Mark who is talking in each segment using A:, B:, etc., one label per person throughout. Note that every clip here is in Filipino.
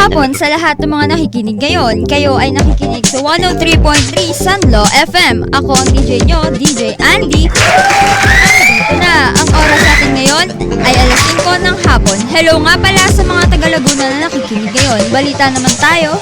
A: hapon sa lahat ng mga nakikinig ngayon. Kayo ay nakikinig sa 103.3 Sunlaw FM. Ako ang DJ nyo, DJ Andy. Dito na, ang oras natin ngayon ay alas 5 ng hapon. Hello nga pala sa mga taga-Laguna na nakikinig ngayon. Balita naman tayo.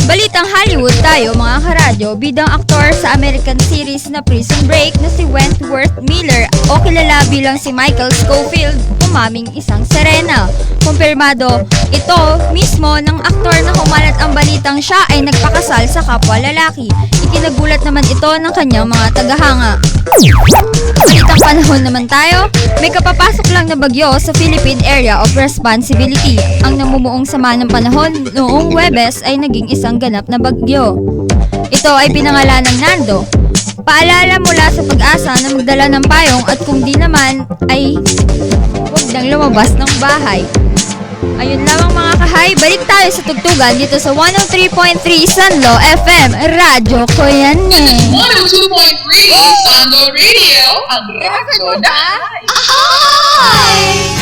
A: Balitang Hollywood tayo mga karadyo. Bidang aktor sa American series na Prison Break na si Wentworth Miller o kilala bilang si Michael Scofield, umaming isang Serena. Kumpirmado ito mismo ng aktor na kumalat ang balitang siya ay nagpakasal sa kapwa lalaki. Ikinagulat naman ito ng kanyang mga tagahanga. Balitang panahon naman tayo. May kapapasok lang na bagyo sa Philippine Area of Responsibility. Ang namumuong sama ng panahon noong Huwebes ay naging isang ganap na bagyo. Ito ay pinangalan ng Nando. Paalala mula sa Pag-asa na magdala ng payong at kung di naman ay huwag nang lumabas ng bahay. Ayun lamang mga kahay, balik tayo sa tugtugan dito sa 103.3 Sunlaw FM. Radyo ko yan eh.
B: 102.3 Sunlaw Radio, ang radyo na.
A: Ay!